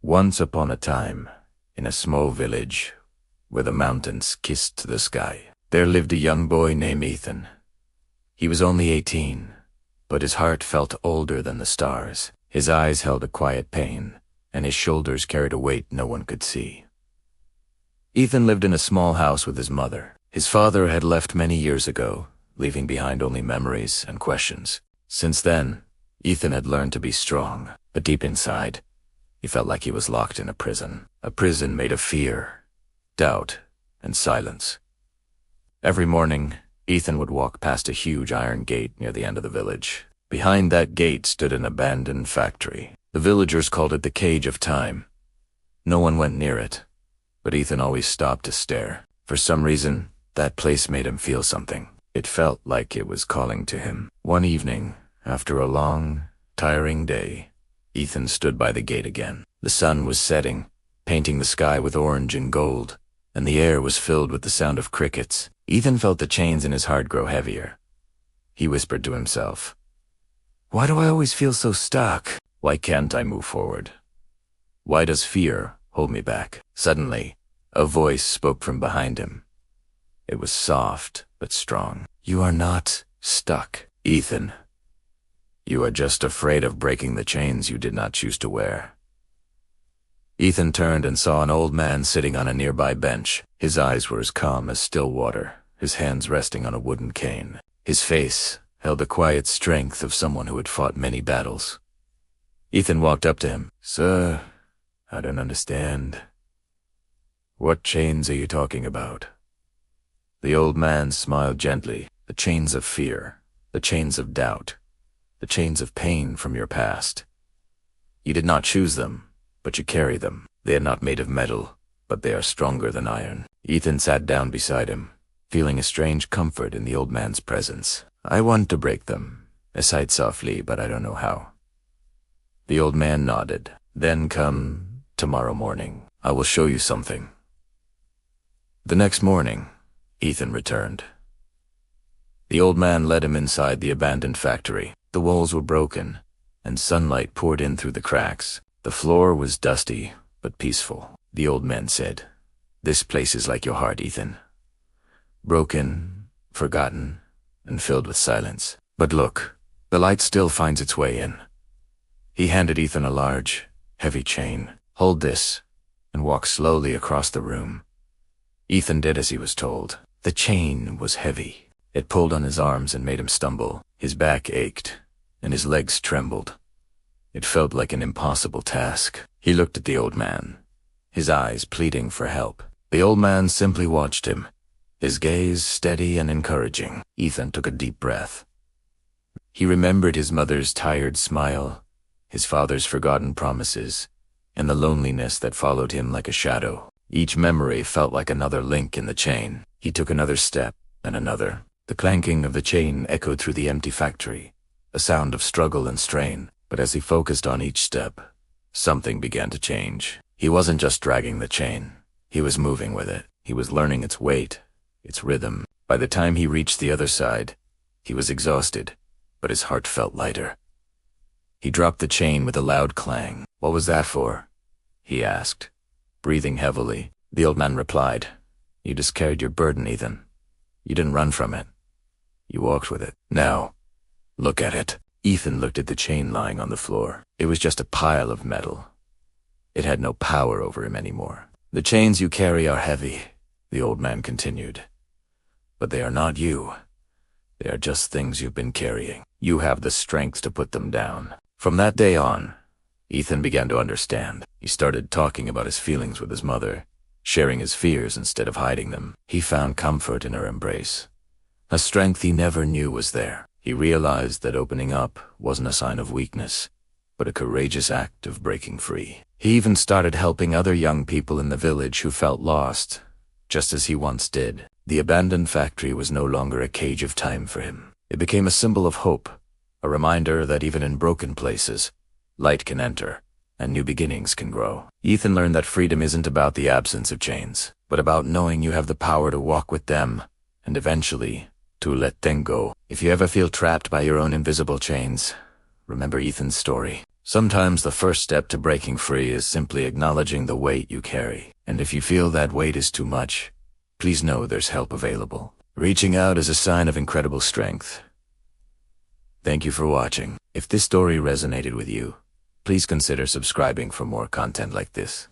Once upon a time, in a small village where the mountains kissed the sky, there lived a young boy named Ethan. He was only 18, but his heart felt older than the stars. His eyes held a quiet pain, and his shoulders carried a weight no one could see. Ethan lived in a small house with his mother. His father had left many years ago, leaving behind only memories and questions. Since then, Ethan had learned to be strong, but deep inside, he felt like he was locked in a prison made of fear, doubt, and silence. Every morning, Ethan would walk past a huge iron gate near the end of the village. Behind that gate stood an abandoned factory. The villagers called it the Cage of Time. No one went near it, but Ethan always stopped to stare. For some reason, that place made him feel something. It felt like it was calling to him. One evening, after a long, tiring day, Ethan stood by the gate again. The sun was setting, painting the sky with orange and gold, and the air was filled with the sound of crickets. Ethan felt the chains in his heart grow heavier. He whispered to himself, "Why do I always feel so stuck? Why can't I move forward? Why does fear hold me back?" Suddenly, a voice spoke from behind him. It was soft but strong. "You are not stuck, Ethan. You are just afraid of breaking the chains you did not choose to wear." Ethan turned and saw an old man sitting on a nearby bench. His eyes were as calm as still water, his hands resting on a wooden cane. His face held the quiet strength of someone who had fought many battles. Ethan walked up to him. "Sir, I don't understand. What chains are you talking about?" The old man smiled gently. "The chains of fear, the chains of doubt, the chains of pain from your past. You did not choose them, but you carry them. They are not made of metal, but they are stronger than iron." Ethan sat down beside him, feeling a strange comfort in the old man's presence. "I want to break them," I sighed softly, "but I don't know how." The old man nodded. "Then come tomorrow morning. I will show you something." The next morning, Ethan returned. The old man led him inside the abandoned factory. The walls were broken, and sunlight poured in through the cracks. The floor was dusty, but peaceful. The old man said, "This place is like your heart, Ethan. Broken, forgotten, and filled with silence. But look, the light still finds its way in." He handed Ethan a large, heavy chain. "Hold this, and walk slowly across the room." Ethan did as he was told. The chain was heavy. It pulled on his arms and made him stumble. His back ached, and his legs trembled. It felt like an impossible task. He looked at the old man, his eyes pleading for help. The old man simply watched him, his gaze steady and encouraging. Ethan took a deep breath. He remembered his mother's tired smile, his father's forgotten promises, and the loneliness that followed him like a shadow. Each memory felt like another link in the chain. He took another step, and another. The clanking of the chain echoed through the empty factory, a sound of struggle and strain. But as he focused on each step, something began to change. He wasn't just dragging the chain. He was moving with it. He was learning its weight, its rhythm. By the time he reached the other side, he was exhausted, but his heart felt lighter. He dropped the chain with a loud clang. "What was that for?" he asked, breathing heavily. The old man replied, "You just carried your burden, Ethan. You didn't run from it. You walked with it. Now, look at it." Ethan looked at the chain lying on the floor. It was just a pile of metal. It had no power over him anymore. "The chains you carry are heavy," the old man continued. "But they are not you. They are just things you've been carrying. You have the strength to put them down." From that day on, Ethan began to understand. He started talking about his feelings with his mother, sharing his fears instead of hiding them. He found comfort in her embrace, a strength he never knew was there. He realized that opening up wasn't a sign of weakness, but a courageous act of breaking free. He even started helping other young people in the village who felt lost, just as he once did. The abandoned factory was no longer a cage of time for him. It became a symbol of hope, a reminder that even in broken places, light can enter, and new beginnings can grow. Ethan learned that freedom isn't about the absence of chains, but about knowing you have the power to walk with them, and eventually, to let them go. If you ever feel trapped by your own invisible chains, remember Ethan's story. Sometimes the first step to breaking free is simply acknowledging the weight you carry. And if you feel that weight is too much, please know there's help available. Reaching out is a sign of incredible strength. Thank you for watching. If this story resonated with you, please consider subscribing for more content like this.